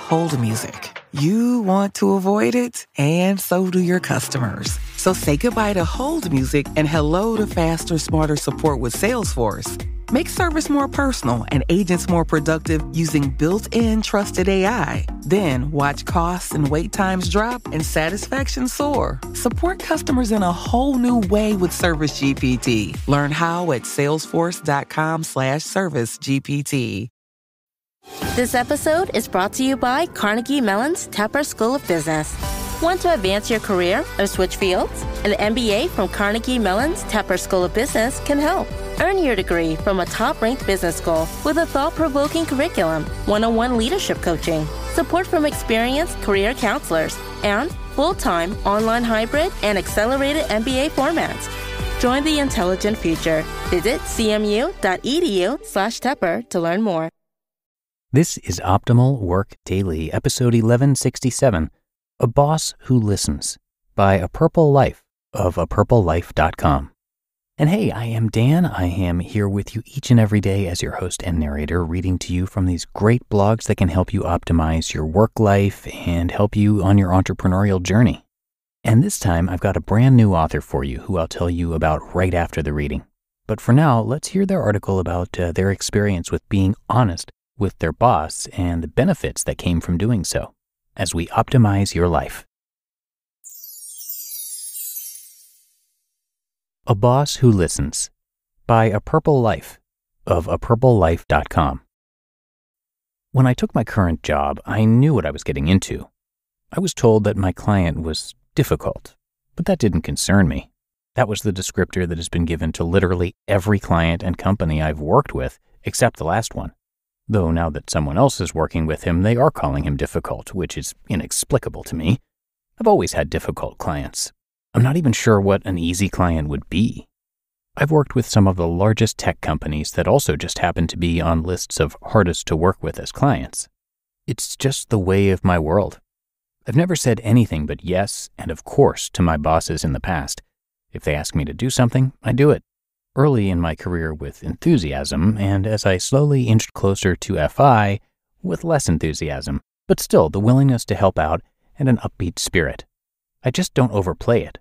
hold music. You want to avoid it, and so do your customers. So say goodbye to hold music and hello to faster, smarter support with Salesforce. Make service more personal and agents more productive using built-in trusted AI. Then watch costs and wait times drop and satisfaction soar. Support customers in a whole new way with Service GPT. Learn how at salesforce.com/servicegpt. This episode is brought to you by Carnegie Mellon's Tepper School of Business. Want to advance your career or switch fields? An MBA from Carnegie Mellon's Tepper School of Business can help. Earn your degree from a top-ranked business school with a thought-provoking curriculum, one-on-one leadership coaching, support from experienced career counselors, and full-time, online hybrid, and accelerated MBA formats. Join the intelligent future. Visit cmu.edu/Tepper to learn more. This is Optimal Work Daily, episode 1167, A Boss Who Listens, by A Purple Life of apurplelife.com. And hey, I am Dan. I am here with you each and every day as your host and narrator, reading to you from these great blogs that can help you optimize your work life and help you on your entrepreneurial journey. And this time, I've got a brand new author for you who I'll tell you about right after the reading. But for now, let's hear their article about their experience with being honest with their boss and the benefits that came from doing so as we optimize your life. A Boss Who Listens, by A Purple Life of apurplelife.com. When I took my current job, I knew what I was getting into. I was told that my client was difficult, but that didn't concern me. That was the descriptor that has been given to literally every client and company I've worked with, except the last one. Though now that someone else is working with him, they are calling him difficult, which is inexplicable to me. I've always had difficult clients. I'm not even sure what an easy client would be. I've worked with some of the largest tech companies that also just happen to be on lists of hardest to work with as clients. It's just the way of my world. I've never said anything but yes and of course to my bosses in the past. If they ask me to do something, I do it. Early in my career with enthusiasm, and as I slowly inched closer to FI, with less enthusiasm, but still the willingness to help out and an upbeat spirit. I just don't overplay it.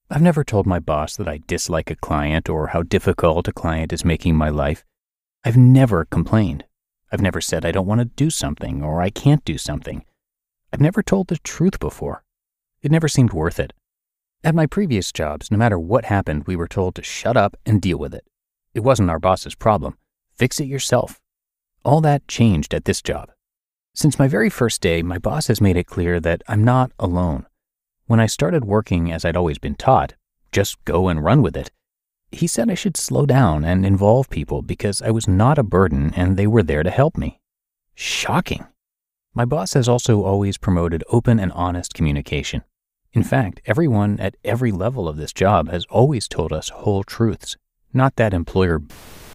I've never told my boss that I dislike a client or how difficult a client is making my life. I've never complained. I've never said I don't want to do something or I can't do something. I've never told the truth before. It never seemed worth it. At my previous jobs, no matter what happened, we were told to shut up and deal with it. It wasn't our boss's problem. Fix it yourself. All that changed at this job. Since my very first day, my boss has made it clear that I'm not alone. When I started working as I'd always been taught, just go and run with it, he said I should slow down and involve people because I was not a burden and they were there to help me. Shocking. My boss has also always promoted open and honest communication. In fact, everyone at every level of this job has always told us whole truths, not that employer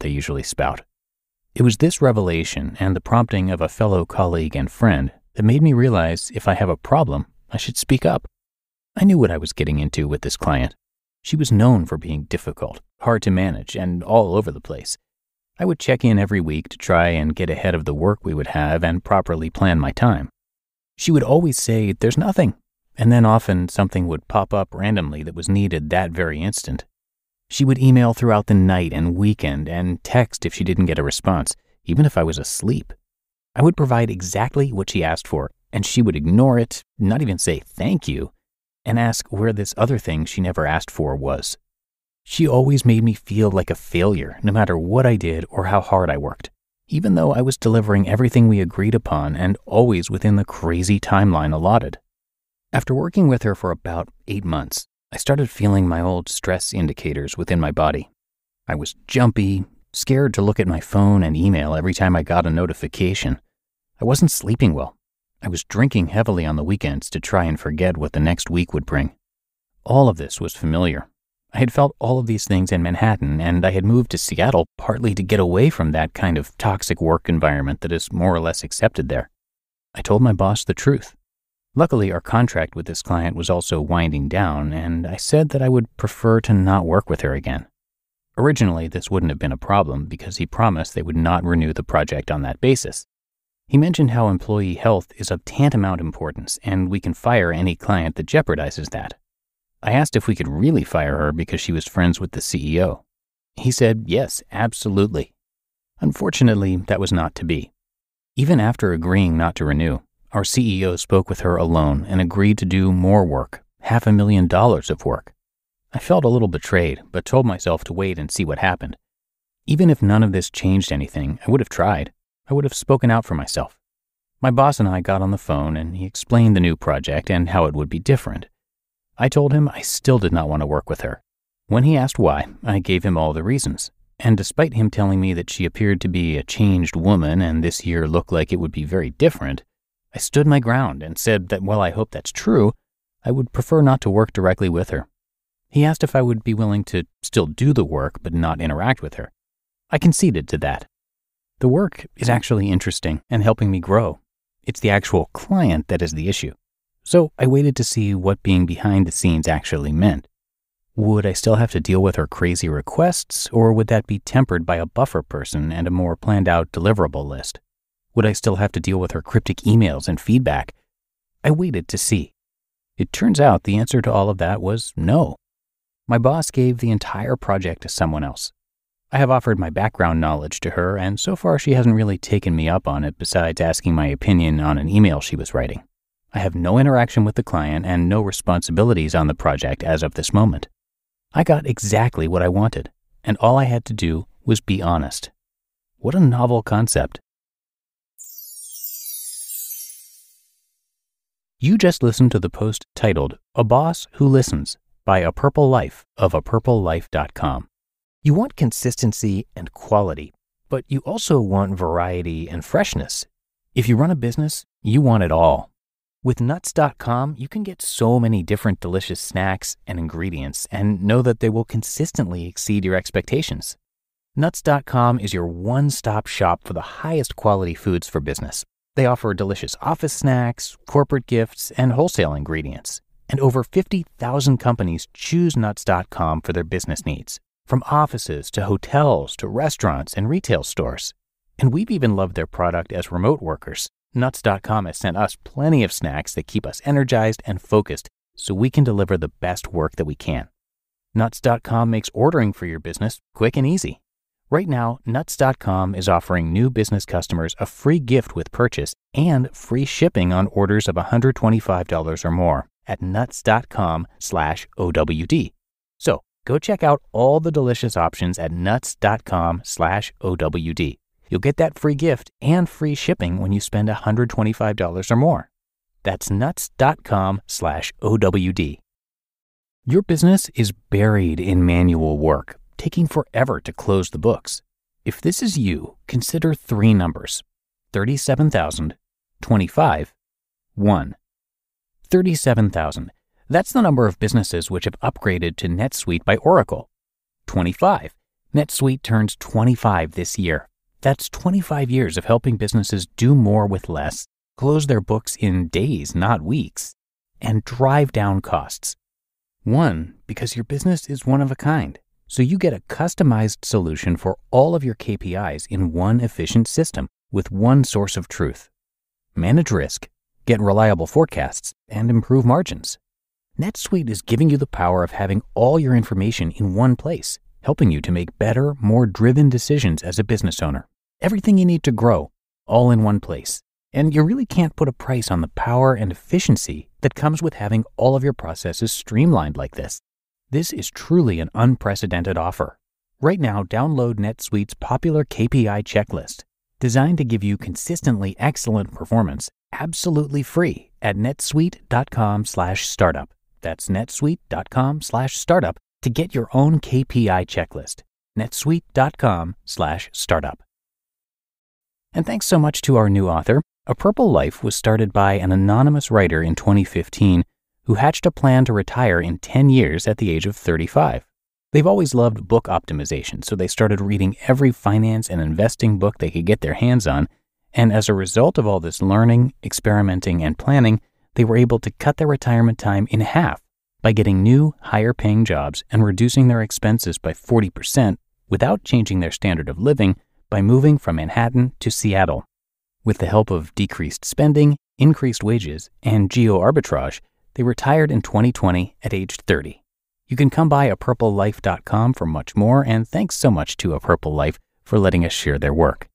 they usually spout. It was this revelation and the prompting of a fellow colleague and friend that made me realize if I have a problem, I should speak up. I knew what I was getting into with this client. She was known for being difficult, hard to manage, and all over the place. I would check in every week to try and get ahead of the work we would have and properly plan my time. She would always say, "There's nothing." And then often something would pop up randomly that was needed that very instant. She would email throughout the night and weekend and text if she didn't get a response, even if I was asleep. I would provide exactly what she asked for, and she would ignore it, not even say thank you, and ask where this other thing she never asked for was. She always made me feel like a failure, no matter what I did or how hard I worked, even though I was delivering everything we agreed upon and always within the crazy timeline allotted. After working with her for about 8 months, I started feeling my old stress indicators within my body. I was jumpy, scared to look at my phone and email every time I got a notification. I wasn't sleeping well. I was drinking heavily on the weekends to try and forget what the next week would bring. All of this was familiar. I had felt all of these things in Manhattan, and I had moved to Seattle partly to get away from that kind of toxic work environment that is more or less accepted there. I told my boss the truth. Luckily, our contract with this client was also winding down, and I said that I would prefer to not work with her again. Originally, this wouldn't have been a problem because he promised they would not renew the project on that basis. He mentioned how employee health is of tantamount importance and we can fire any client that jeopardizes that. I asked if we could really fire her because she was friends with the CEO. He said, yes, absolutely. Unfortunately, that was not to be. Even after agreeing not to renew, our CEO spoke with her alone and agreed to do more work, $500,000 of work. I felt a little betrayed, but told myself to wait and see what happened. Even if none of this changed anything, I would have tried. I would have spoken out for myself. My boss and I got on the phone and he explained the new project and how it would be different. I told him I still did not want to work with her. When he asked why, I gave him all the reasons. And despite him telling me that she appeared to be a changed woman and this year looked like it would be very different, I stood my ground and said that while I hope that's true, I would prefer not to work directly with her. He asked if I would be willing to still do the work but not interact with her. I conceded to that. The work is actually interesting and helping me grow. It's the actual client that is the issue. So I waited to see what being behind the scenes actually meant. Would I still have to deal with her crazy requests, or would that be tempered by a buffer person and a more planned-out deliverable list? Would I still have to deal with her cryptic emails and feedback? I waited to see. It turns out the answer to all of that was no. My boss gave the entire project to someone else. I have offered my background knowledge to her, and so far she hasn't really taken me up on it besides asking my opinion on an email she was writing. I have no interaction with the client and no responsibilities on the project as of this moment. I got exactly what I wanted, and all I had to do was be honest. What a novel concept. You just listened to the post titled, A Boss Who Listens, by A Purple Life of apurplelife.com. You want consistency and quality, but you also want variety and freshness. If you run a business, you want it all. With nuts.com, you can get so many different delicious snacks and ingredients and know that they will consistently exceed your expectations. Nuts.com is your one-stop shop for the highest quality foods for business. They offer delicious office snacks, corporate gifts, and wholesale ingredients. And over 50,000 companies choose nuts.com for their business needs, from offices to hotels to restaurants and retail stores. And we've even loved their product as remote workers. Nuts.com has sent us plenty of snacks that keep us energized and focused so we can deliver the best work that we can. Nuts.com makes ordering for your business quick and easy. Right now, Nuts.com is offering new business customers a free gift with purchase and free shipping on orders of $125 or more at nuts.com/OWD. So go check out all the delicious options at nuts.com/OWD. You'll get that free gift and free shipping when you spend $125 or more. That's nuts.com/OWD. Your business is buried in manual work, taking forever to close the books. If this is you, consider 3 numbers: 37,000, 25, 1. 37,000. That's the number of businesses which have upgraded to NetSuite by Oracle. 25. NetSuite turns 25 this year. That's 25 years of helping businesses do more with less, close their books in days, not weeks, and drive down costs. 1, because your business is one of a kind, so you get a customized solution for all of your KPIs in one efficient system with one source of truth. Manage risk, get reliable forecasts, and improve margins. NetSuite is giving you the power of having all your information in one place, helping you to make better, more driven decisions as a business owner. Everything you need to grow, all in one place. And you really can't put a price on the power and efficiency that comes with having all of your processes streamlined like this. This is truly an unprecedented offer. Right now, download NetSuite's popular KPI checklist, designed to give you consistently excellent performance, absolutely free at netsuite.com/startup. That's netsuite.com/startup to get your own KPI checklist. netsuite.com/startup. And thanks so much to our new author. A Purple Life was started by an anonymous writer in 2015 who hatched a plan to retire in 10 years at the age of 35. They've always loved book optimization, so they started reading every finance and investing book they could get their hands on, and as a result of all this learning, experimenting, and planning, they were able to cut their retirement time in half by getting new, higher-paying jobs and reducing their expenses by 40% without changing their standard of living by moving from Manhattan to Seattle. With the help of decreased spending, increased wages, and geo-arbitrage, they retired in 2020 at age 30. You can come by apurplelife.com for much more, and thanks so much to A Purple Life for letting us share their work.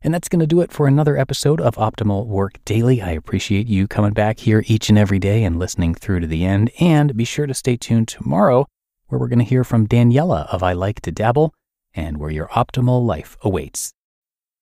And that's going to do it for another episode of Optimal Work Daily. I appreciate you coming back here each and every day and listening through to the end. And be sure to stay tuned tomorrow, where we're going to hear from Daniela of I Like to Dabble, and where your optimal life awaits.